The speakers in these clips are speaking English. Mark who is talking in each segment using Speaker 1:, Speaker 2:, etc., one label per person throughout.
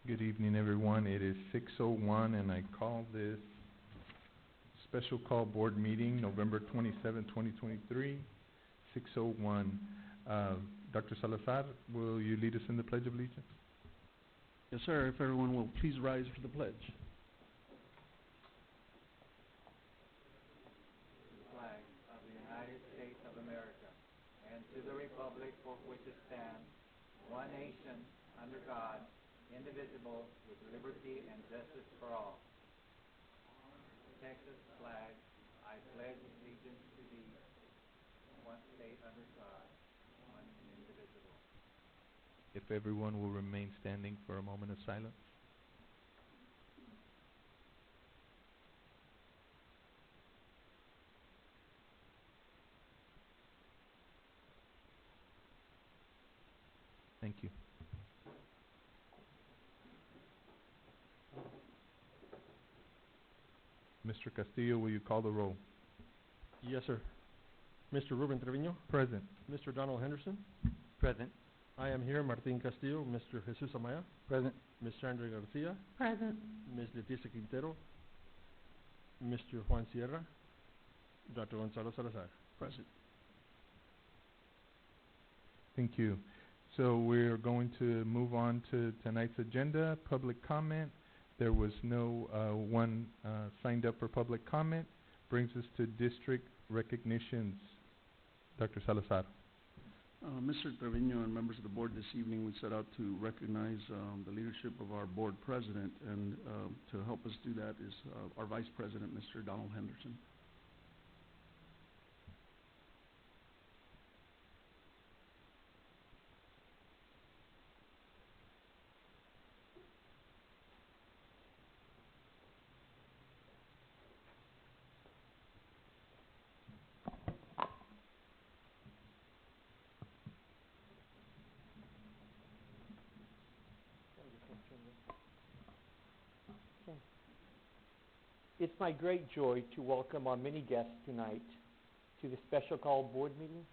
Speaker 1: Good evening, everyone. It is 6:01, and I call this special call board meeting, November 27, 2023, 6:01. Dr. Salazar, will you lead us in the Pledge of Allegiance?
Speaker 2: Yes, sir. If everyone will please rise for the pledge.
Speaker 3: Flag of the United States of America, and to the republic for which it stands, one nation, under God, indivisible, with liberty and justice for all. Texas flag, I pledge allegiance to thee, one state under God, one indivisible.
Speaker 1: If everyone will remain standing for a moment of silence. Thank you. Mr. Castillo, will you call the roll?
Speaker 2: Yes, sir. Mr. Ruben Trevino.
Speaker 1: Present.
Speaker 2: Mr. Donald Henderson.
Speaker 3: Present.
Speaker 2: I am here. Martin Castillo. Mr. Jesus Amaya.
Speaker 3: Present.
Speaker 2: Ms. Sandra Garcia.
Speaker 4: Present.
Speaker 2: Ms. Leticia Quintero. Mr. Juan Sierra. Dr. Gonzalo Salazar. Present.
Speaker 1: Thank you. So we're going to move on to tonight's agenda, public comment. There was no one signed up for public comment. Brings us to district recognitions. Dr. Salazar.
Speaker 2: Mr. Trevino and members of the board, this evening we set out to recognize the leadership of our board president, and to help us do that is our vice president, Mr. Donald Henderson.
Speaker 5: It's my great joy to welcome our many guests tonight to the special call board meeting.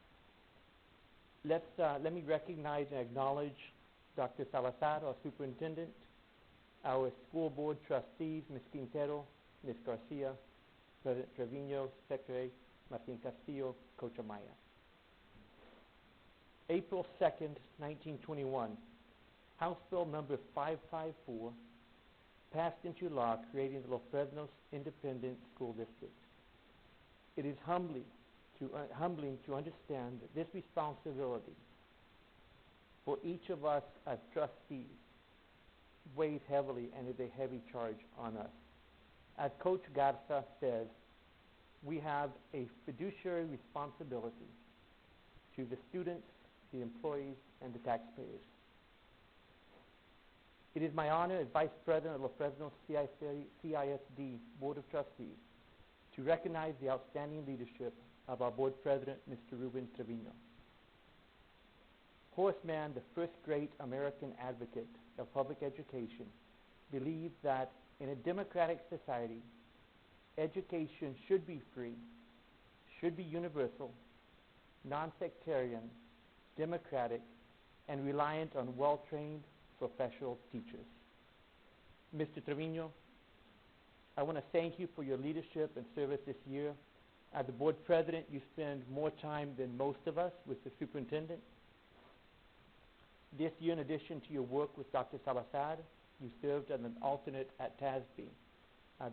Speaker 5: Let me recognize and acknowledge Dr. Salazar, our superintendent, our school board trustees, Ms. Quintero, Ms. Garcia, President Trevino, Secretary Martin Castillo, Coach Amaya. April 2nd, 1921, House Bill number 554 passed into law creating the Los Fresnos Independent School District. It is humbling to understand that this responsibility for each of us as trustees weighs heavily and is a heavy charge on us. As Coach Garza says, we have a fiduciary responsibility to the students, the employees, and the taxpayers. It is my honor as Vice President of Los Fresnos CISD Board of Trustees to recognize the outstanding leadership of our Board President, Mr. Ruben Trevino. Horace Mann, the first great American advocate of public education, believed that in a democratic society, education should be free, should be universal, non-sectarian, democratic, and reliant on well-trained professional teachers. Mr. Trevino, I want to thank you for your leadership and service this year. As the board president, you spend more time than most of us with the superintendent. This year, in addition to your work with Dr. Salazar, you served as an alternate at TASB,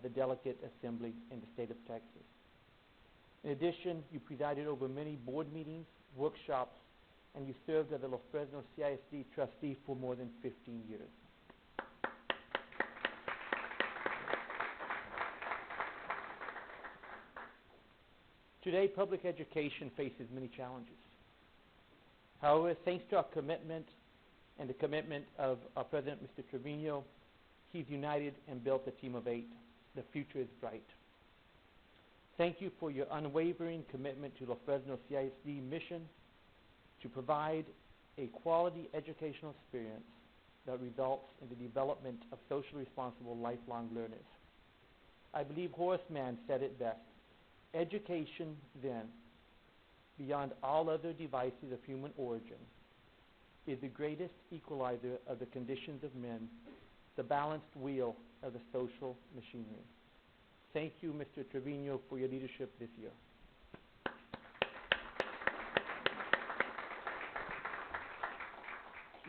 Speaker 5: the Delegate Assembly in the state of Texas. In addition, you presided over many board meetings, workshops, and you served as a Los Fresnos CISD trustee for more than 15 years. Today, public education faces many challenges. However, thanks to our commitment and the commitment of our president, Mr. Trevino, he's united and built a team of 8. The future is bright. Thank you for your unwavering commitment to Los Fresnos CISD mission to provide a quality educational experience that results in the development of socially responsible lifelong learners. I believe Horace Mann said it best. Education, then, beyond all other devices of human origin, is the greatest equalizer of the conditions of men, the balanced wheel of the social machinery. Thank you, Mr. Trevino, for your leadership this year.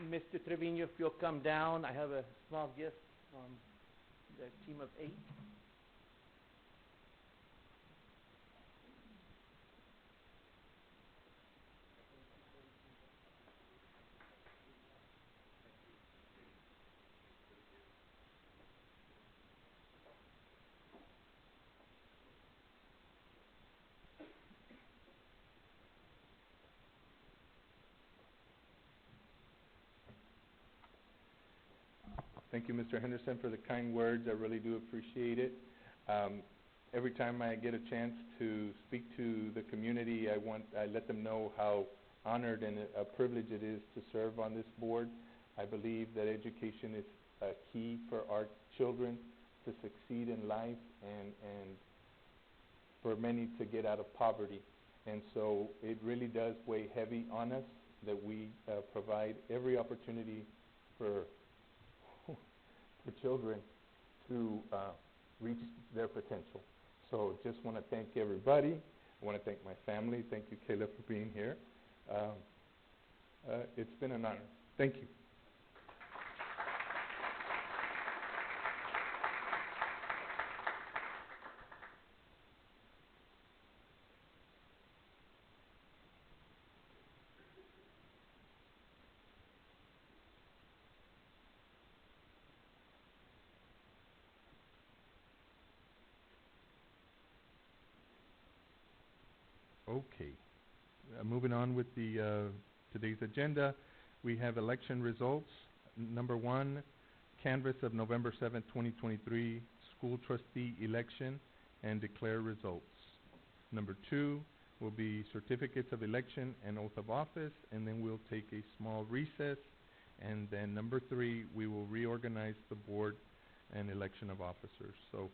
Speaker 5: Mr. Trevino, if you'll come down, I have a small gift from the team of 8.
Speaker 1: Thank you, Mr. Henderson, for the kind words. I really do appreciate it. Every time I get a chance to speak to the community, I let them know how honored and a privilege it is to serve on this board. I believe that education is key for our children to succeed in life and for many to get out of poverty. And so it really does weigh heavy on us that we provide every opportunity for children to reach their potential. So just want to thank everybody. I want to thank my family. Thank you, Kayla, for being here. It's been an honor. Thank you. Okay. Moving on with the today's agenda, we have election results. Number 1, canvass of November 7th, 2023, school trustee election, and declare results. Number 2 will be certificates of election and oath of office, and then we'll take a small recess. And then number 3, we will reorganize the board and election of officers. So,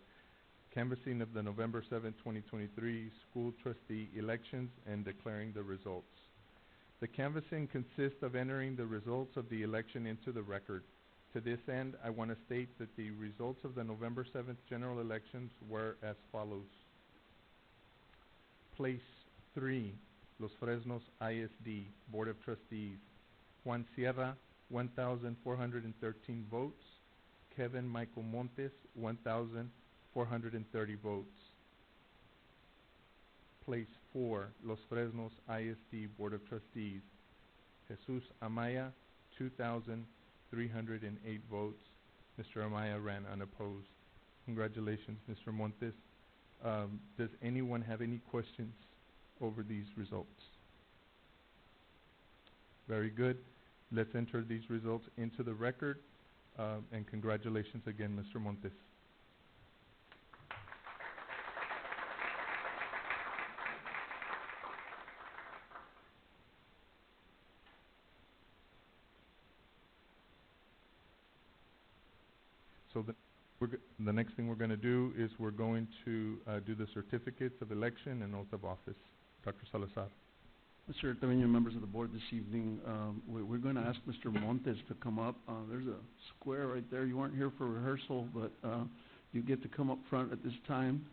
Speaker 1: canvassing of the November 7, 2023 school trustee elections and declaring the results. The canvassing consists of entering the results of the election into the record. To this end, I want to state that the results of the November 7th general elections were as follows. Place 3, Los Fresnos ISD Board of Trustees, Juan Sierra, 1,413 votes. Kevin Michael Montes, 1,430 votes. Place 4, Los Fresnos ISD Board of Trustees, Jesus Amaya, 2,308 votes. Mr. Amaya ran unopposed. Congratulations, Mr. Montes. Does anyone have any questions over these results? Very good. Let's enter these results into the record, and congratulations again, Mr. Montes. So the next thing we're going to do is we're going to do the certificates of election and oath of office. Dr. Salazar.
Speaker 2: Mr. Trevino, members of the board, this evening, we're going to ask Mr. Montes to come up. There's a square right there. You weren't here for rehearsal, but you get to come up front at this time.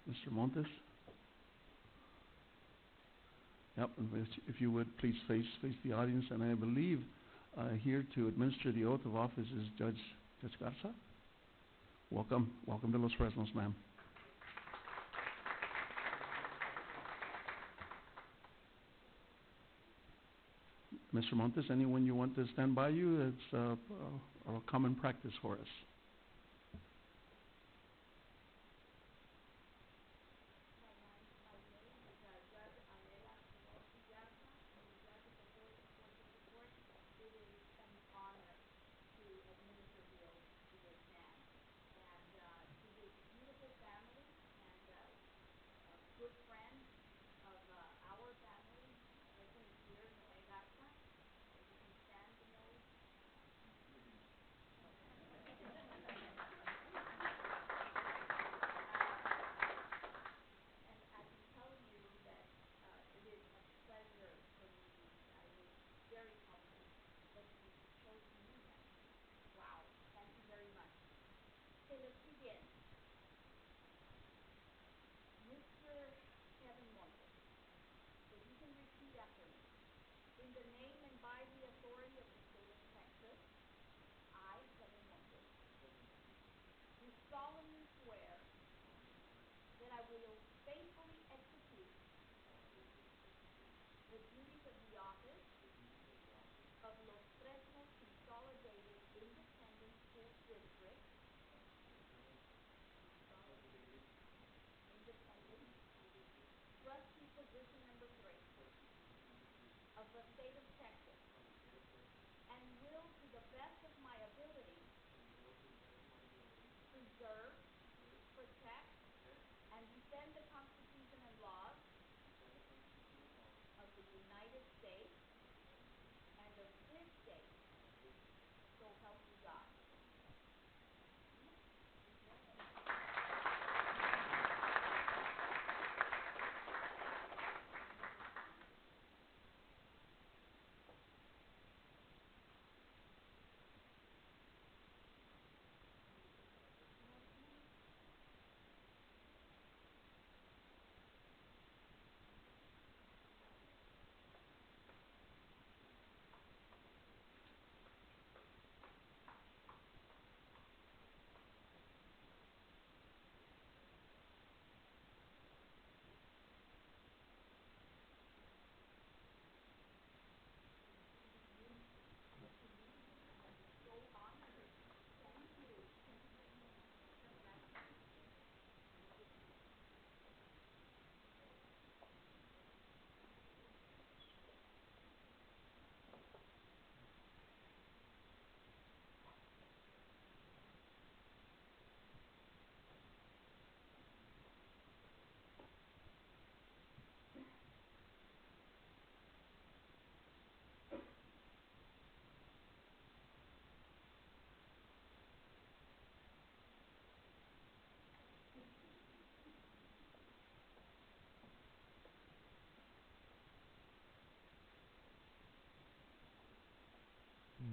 Speaker 2: Mr. Montes? Yep, and if you would, please face the audience. And I believe here to administer the oath of office is Judge Garza. Welcome to Los Fresnos, ma'am. Mr. Montes, anyone you want to stand by you? It's a common practice for us.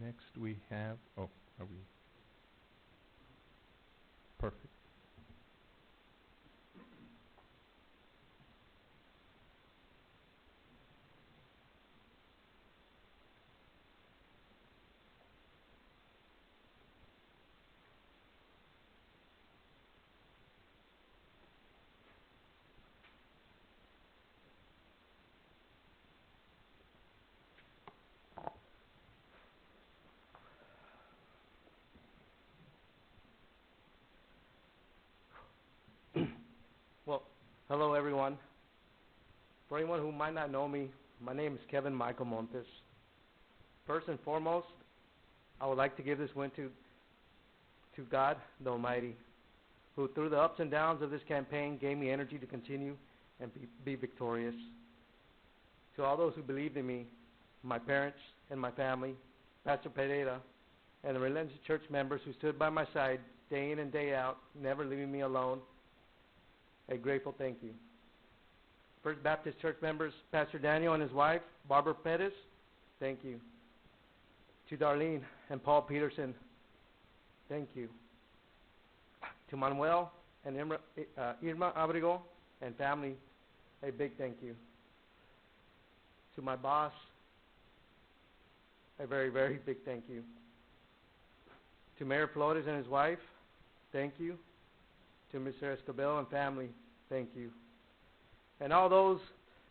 Speaker 1: Next we have, are we? Perfect.
Speaker 4: Well, hello everyone. For anyone who might not know me, my name is Kevin Michael Montes. First and foremost, I would like to give this win to God, the Almighty, who through the ups and downs of this campaign gave me energy to continue and be victorious. To all those who believed in me, my parents and my family, Pastor Pereira, and the Relentless Church members who stood by my side day in and day out, never leaving me alone, a grateful thank you. First Baptist Church members, Pastor Daniel and his wife, Barbara Perez, thank you. To Darlene and Paul Peterson, thank you. To Manuel and Irma Abrigo and family, a big thank you. To my boss, a very, very big thank you. To Mayor Flores and his wife, thank you. To Mr. Escobedo and family, thank you. And all those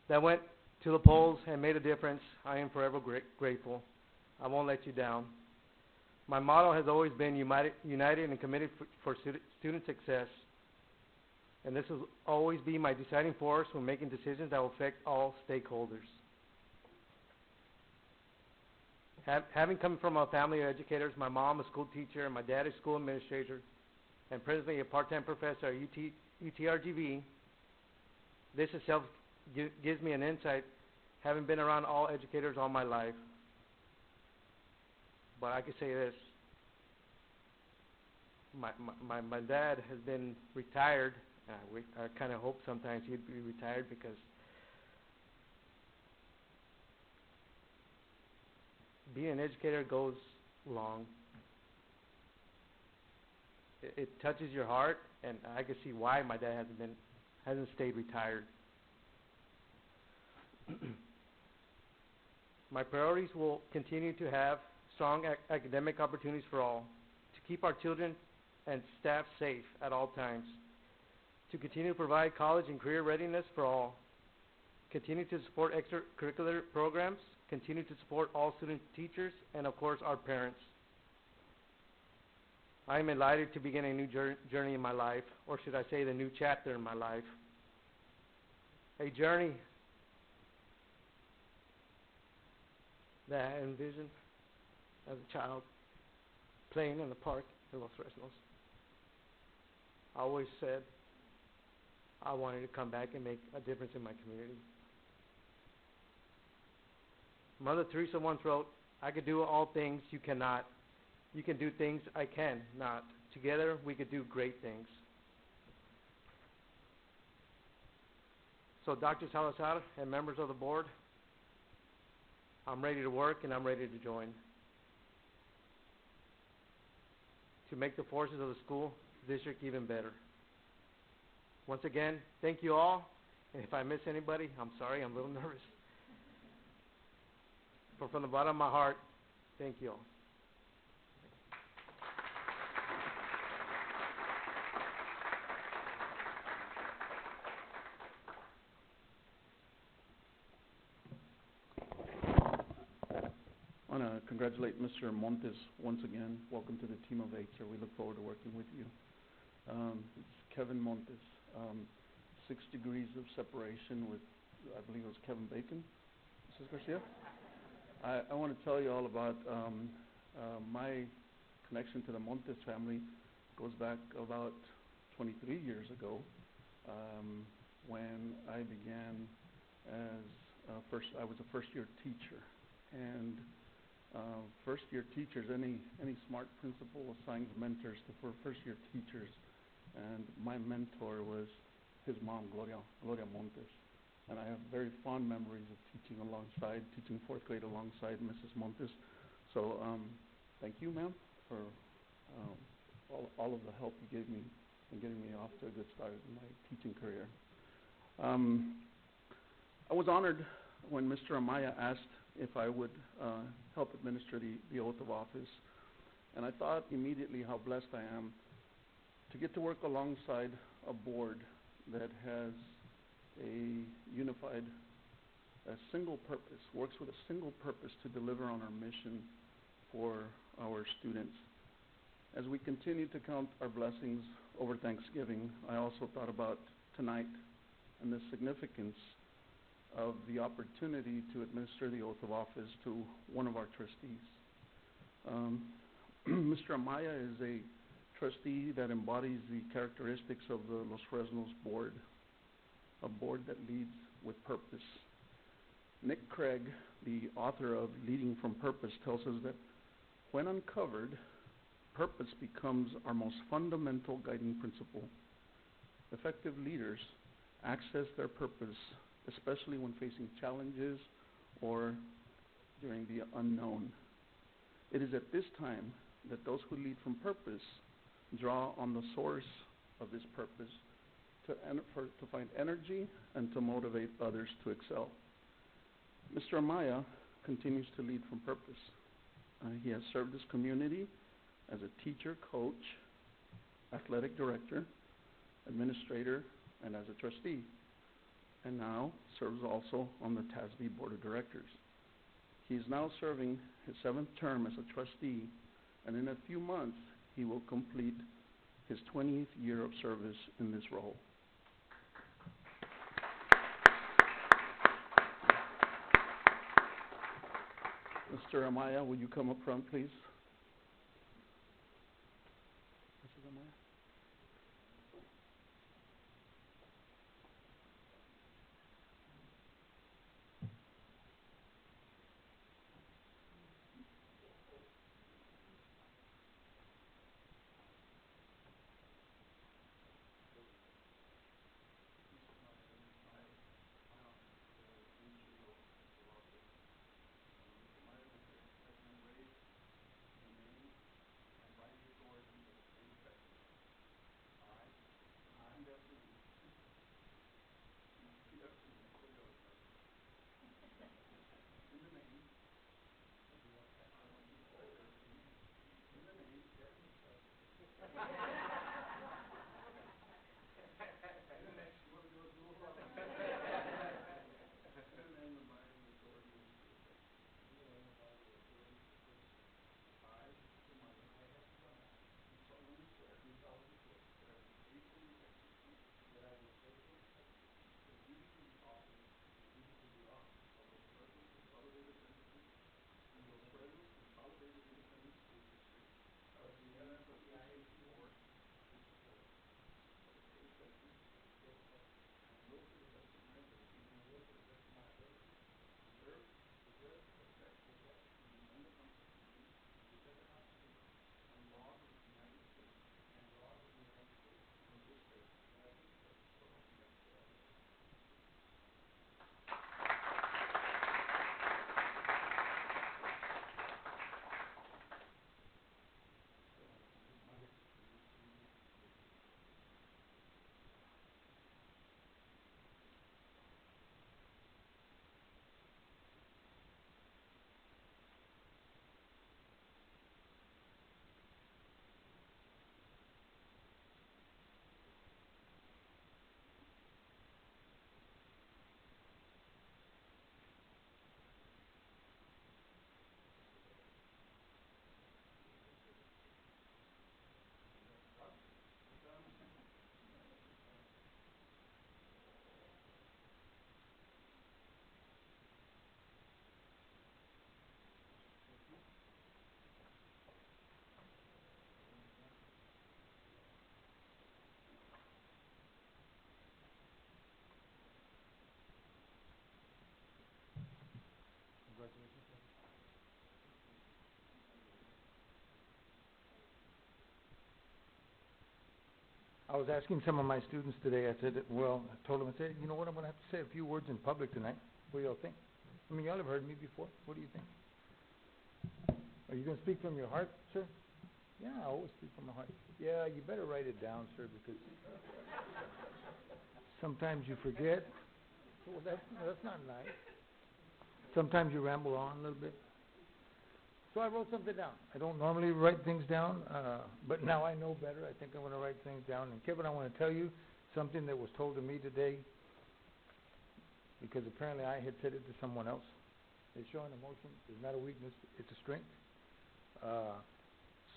Speaker 4: that went to the polls and made a difference, I am forever grateful. I won't let you down. My motto has always been united and committed for student success. And this will always be my deciding force when making decisions that will affect all stakeholders. Having come from a family of educators, my mom a school teacher and my dad a school administrator, and presently a part-time professor at UTRGV, this itself gives me an insight, having been around all educators all my life. But I can say this, my dad has been retired, and I kind of hope sometimes he'd be retired because being an educator goes long. It touches your heart, and I can see why my dad hasn't stayed retired. My priorities will continue to have strong academic opportunities for all, to keep our children and staff safe at all times, to continue to provide college and career readiness for all, continue to support extracurricular programs, continue to support all student teachers, and of course our parents. I am delighted to begin a new journey in my life, or should I say the new chapter in my life. A journey that I envisioned as a child playing in the park in Los Fresnos. I always said I wanted to come back and make a difference in my community. Mother Teresa once wrote, "I could do all things you cannot. You can do things I can not. Together we could do great things." So Dr. Salazar and members of the board, I'm ready to work and I'm ready to join. To make the forces of the school district even better. Once again, thank you all. And if I miss anybody, I'm sorry, I'm a little nervous. But from the bottom of my heart, thank you all.
Speaker 2: I want to congratulate Mr. Montes once again. Welcome to the team of 8, sir. We look forward to working with you. It's Kevin Montes, 6 degrees of separation with, I believe it was Kevin Bacon. Mrs. Garcia? I want to tell you all about my connection to the Montes family. Goes back about 23 years ago when I began as I was a first-year teacher. And first-year teachers, any smart principal assigns mentors to first-year teachers, and my mentor was his mom, Gloria Montes, and I have very fond memories of teaching 4th grade alongside Mrs. Montes. So thank you, ma'am, for all of the help you gave me in getting me off to a good start in my teaching career. I was honored when Mr. Amaya asked if I would help administer the oath of office. And I thought immediately how blessed I am to get to work alongside a board that has a unified, single purpose, works with a single purpose to deliver on our mission for our students. As we continue to count our blessings over Thanksgiving, I also thought about tonight and the significance of the opportunity to administer the oath of office to one of our trustees. Mr. Amaya is a trustee that embodies the characteristics of the Los Fresnos board, a board that leads with purpose. Nick Craig, the author of Leading from Purpose, tells us that when uncovered, purpose becomes our most fundamental guiding principle. Effective leaders access their purpose, especially when facing challenges or during the unknown. It is at this time that those who lead from purpose draw on the source of this purpose to find energy and to motivate others to excel. Mr. Amaya continues to lead from purpose. He has served his community as a teacher, coach, athletic director, administrator, and as a trustee, and now serves also on the TASB Board of Directors. He is now serving his 7th term as a trustee, and in a few months, he will complete his 20th year of service in this role. Mr. Amaya, will you come up front, please? Mrs. Amaya?
Speaker 6: I was asking some of my students today, I told them, I said, you know what, I'm going to have to say a few words in public tonight. What do y'all think? I mean, y'all have heard me before. What do you think? Are you going to speak from your heart, sir? Yeah, I always speak from my heart. Yeah, you better write it down, sir, because sometimes you forget. Well, that's not nice. Sometimes you ramble on a little bit. So I wrote something down. I don't normally write things down, but now I know better. I think I'm going to write things down. And Kevin, I want to tell you something that was told to me today, because apparently I had said it to someone else. It's showing emotion. It's not a weakness. It's a strength.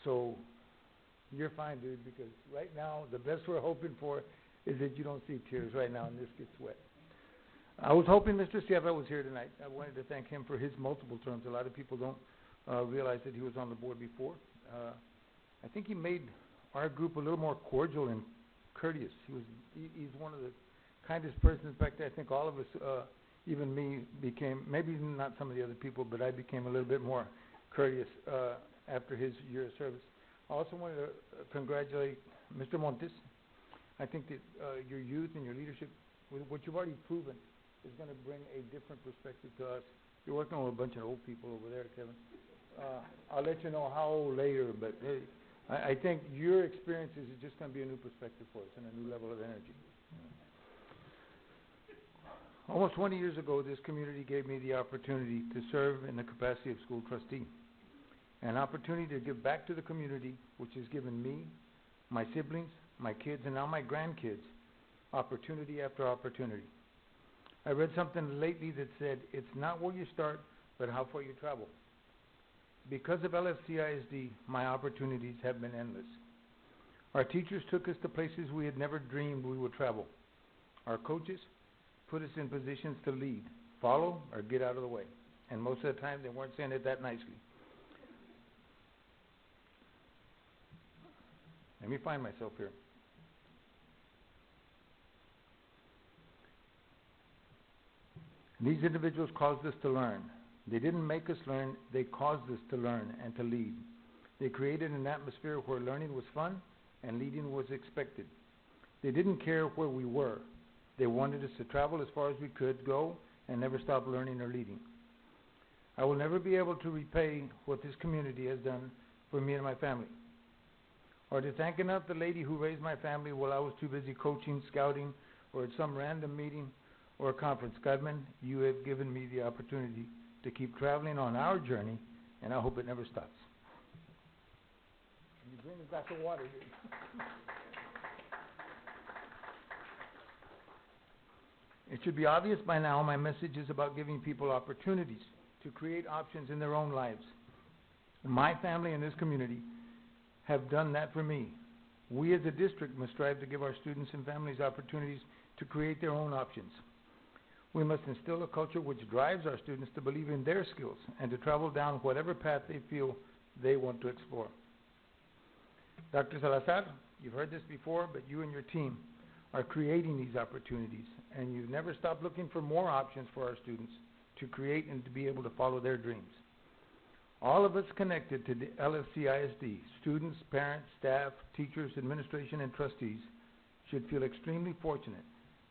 Speaker 6: So you're fine, dude, because right now the best we're hoping for is that you don't see tears right now and this gets wet. I was hoping Mr. Sierra was here tonight. I wanted to thank him for his multiple terms. A lot of people don't realize that he was on the board before. I think he made our group a little more cordial and courteous. He's one of the kindest persons. In fact, I think all of us, even me, became, maybe not some of the other people, but I became a little bit more courteous after his year of service. I also wanted to congratulate Mr. Montes. I think that your youth and your leadership, with what you've already proven, is going to bring a different perspective to us. You're working with a bunch of old people over there, Kevin. I'll let you know how old later, but hey, I think your experiences is just going to be a new perspective for us and a new level of energy. Almost 20 years ago, this community gave me the opportunity to serve in the capacity of school trustee. An opportunity to give back to the community, which has given me, my siblings, my kids, and now my grandkids, opportunity after opportunity. I read something lately that said, it's not where you start, but how far you travel. Because of LFCISD, my opportunities have been endless. Our teachers took us to places we had never dreamed we would travel. Our coaches put us in positions to lead, follow, or get out of the way. And most of the time, they weren't saying it that nicely. Let me find myself here. These individuals caused us to learn. They didn't make us learn, they caused us to learn and to lead. They created an atmosphere where learning was fun and leading was expected. They didn't care where we were. They wanted us to travel as far as we could go and never stop learning or leading. I will never be able to repay what this community has done for me and my family, or to thank enough the lady who raised my family while I was too busy coaching, scouting, or at some random meeting or a conference. Godman, you have given me the opportunity to keep traveling on our journey, and I hope it never stops. Can you bring us back to water? It should be obvious by now my message is about giving people opportunities to create options in their own lives. My family and this community have done that for me. We as a district must strive to give our students and families opportunities to create their own options. We must instill a culture which drives our students to believe in their skills and to travel down whatever path they feel they want to explore. Dr. Salazar, you've heard this before, but you and your team are creating these opportunities, and you've never stopped looking for more options for our students to create and to be able to follow their dreams. All of us connected to the LFCISD, students, parents, staff, teachers, administration, and trustees, should feel extremely fortunate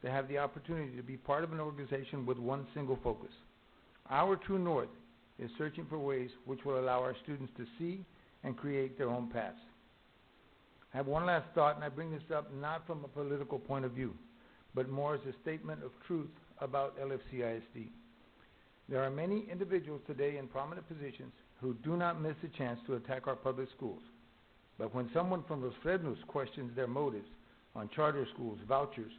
Speaker 6: to have the opportunity to be part of an organization with one single focus. Our true north is searching for ways which will allow our students to see and create their own paths. I have one last thought, and I bring this up not from a political point of view, but more as a statement of truth about LFCISD. There are many individuals today in prominent positions who do not miss a chance to attack our public schools. But when someone from Los Fresnos questions their motives on charter schools, vouchers,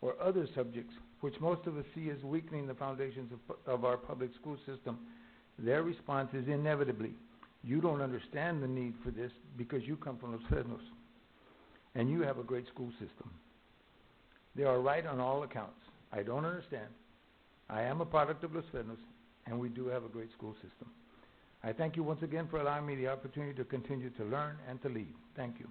Speaker 6: or other subjects, which most of us see as weakening the foundations of our public school system, their response is inevitably, you don't understand the need for this because you come from Los Fresnos, and you have a great school system. They are right on all accounts. I don't understand. I am a product of Los Fresnos, and we do have a great school system. I thank you once again for allowing me the opportunity to continue to learn and to lead. Thank you.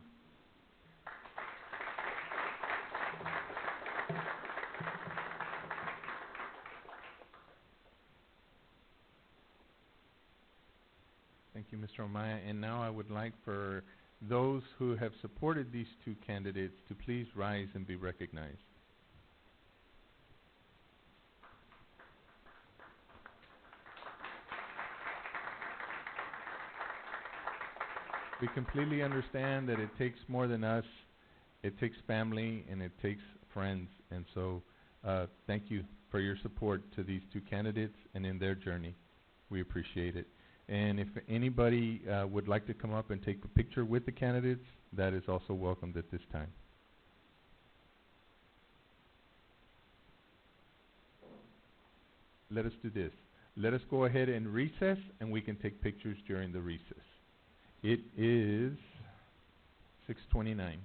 Speaker 1: Thank you, Mr. Omaya. And now I would like for those who have supported these two candidates to please rise and be recognized. We completely understand that it takes more than us. It takes family and it takes friends. And so thank you for your support to these two candidates and in their journey. We appreciate it. And if anybody would like to come up and take a picture with the candidates, that is also welcomed at this time. Let us do this. Let us go ahead and recess, and we can take pictures during the recess. It is 6:29.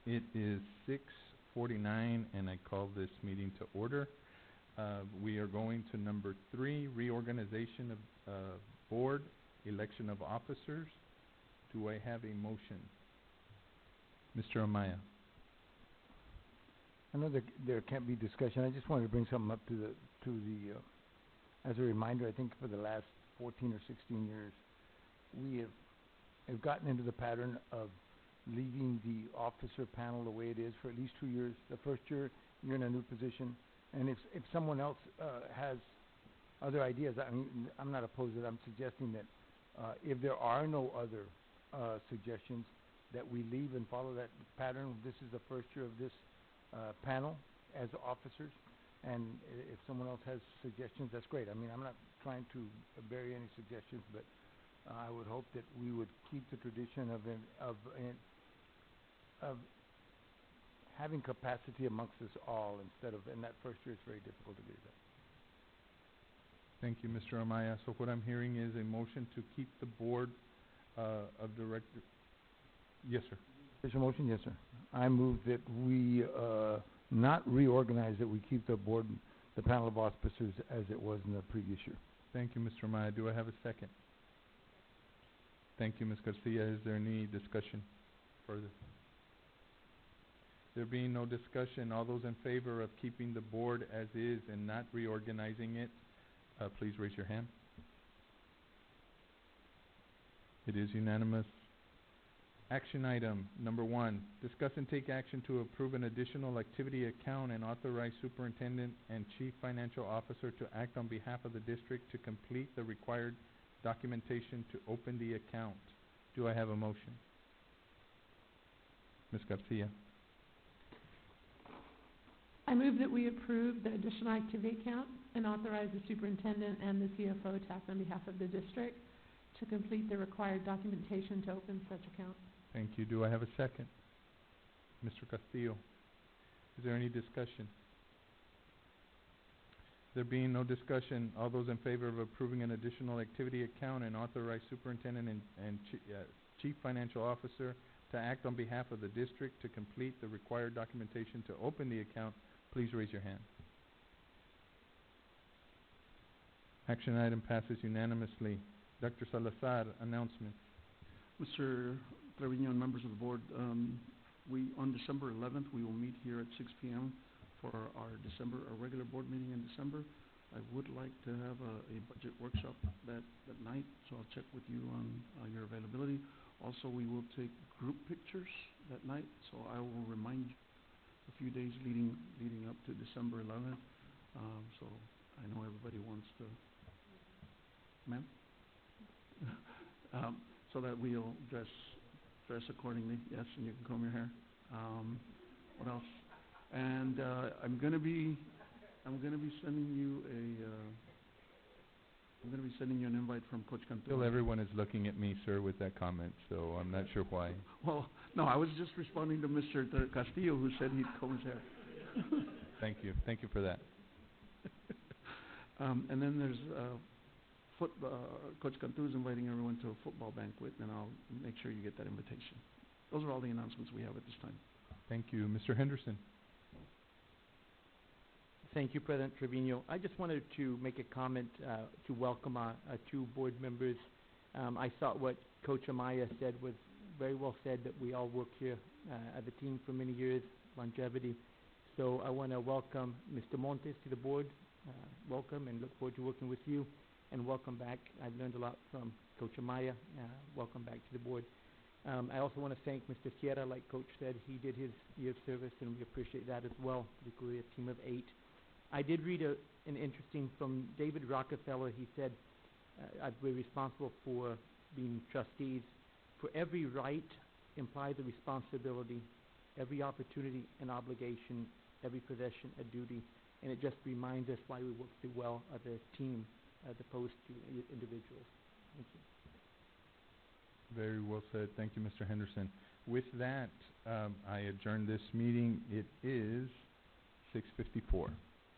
Speaker 1: It is 6:49, and I call this meeting to order. We are going to number 3, reorganization of board, election of officers. Do I have a motion? Mr. Amaya.
Speaker 6: I know that there can't be discussion. I just wanted to bring something up as a reminder. I think for the last 14 or 16 years, we have gotten into the pattern of leaving the officer panel the way it is for at least 2 years. The first year, you're in a new position, and if someone else has other ideas, I mean, I'm not opposed to it. I'm suggesting that if there are no other suggestions, that we leave and follow that pattern. This is the first year of this panel as officers, and if someone else has suggestions, that's great. I mean, I'm not trying to bury any suggestions, but I would hope that we would keep the tradition of having capacity amongst us all instead of, in that first year, it's very difficult to do that.
Speaker 1: Thank you, Mr. Amaya. So what I'm hearing is a motion to keep the board of directors. Yes, sir.
Speaker 6: There's a motion? Yes, sir. I move that we not reorganize, that we keep the board, the panel of officers as it was in the previous year.
Speaker 1: Thank you, Mr. Amaya. Do I have a second? Thank you, Ms. Garcia. Is there any discussion further? There being no discussion, all those in favor of keeping the board as is and not reorganizing it, please raise your hand. It is unanimous. Action item number 1, discuss and take action to approve an additional activity account and authorize superintendent and chief financial officer to act on behalf of the district to complete the required documentation to open the account. Do I have a motion? Ms. Garcia.
Speaker 7: I move that we approve the additional activity account and authorize the superintendent and the CFO to act on behalf of the district to complete the required documentation to open such account.
Speaker 1: Thank you. Do I have a second? Mr. Castillo. Is there any discussion? There being no discussion, all those in favor of approving an additional activity account and authorize superintendent and chief financial officer to act on behalf of the district to complete the required documentation to open the account, please raise your hand. Action item passes unanimously. Dr. Salazar, announcement.
Speaker 2: Mr. Trevino and members of the board, on December 11th, we will meet here at 6 p.m. for our regular board meeting in December. I would like to have a budget workshop that night, so I'll check with you on your availability. Also, we will take group pictures that night, so I will remind you a few days leading up to December 11th. So I know everybody wants to Ma'am? So that we'll dress accordingly, yes, and you can comb your hair. What else? And, I'm gonna be sending you an invite from Coach Cantu.
Speaker 1: Still everyone is looking at me, sir, with that comment, so I'm not sure why.
Speaker 2: Well, no, I was just responding to Mr. Castillo, who said he'd comb his hair.
Speaker 1: Thank you for that.
Speaker 2: And then there's, Coach Cantu is inviting everyone to a football banquet, and I'll make sure you get that invitation. Those are all the announcements we have at this time.
Speaker 1: Thank you. Mr. Henderson?
Speaker 5: Thank you, President Trevino. I just wanted to make a comment to welcome our two board members. I thought what Coach Amaya said was very well said, that we all work here as a team for many years, longevity. So I want to welcome Mr. Montes to the board. Welcome, and look forward to working with you. And welcome back. I've learned a lot from Coach Amaya. Welcome back to the board. I also want to thank Mr. Sierra. Like Coach said, he did his year of service, and we appreciate that as well, particularly a team of 8. I did read an interesting from David Rockefeller. He said, we're responsible for being trustees. For every right implies a responsibility, every opportunity an obligation, every possession a duty. And it just reminds us why we work so well as a team as opposed to individuals. Thank you.
Speaker 1: Very well said. Thank you, Mr. Henderson. With that, I adjourn this meeting. It is 6:54.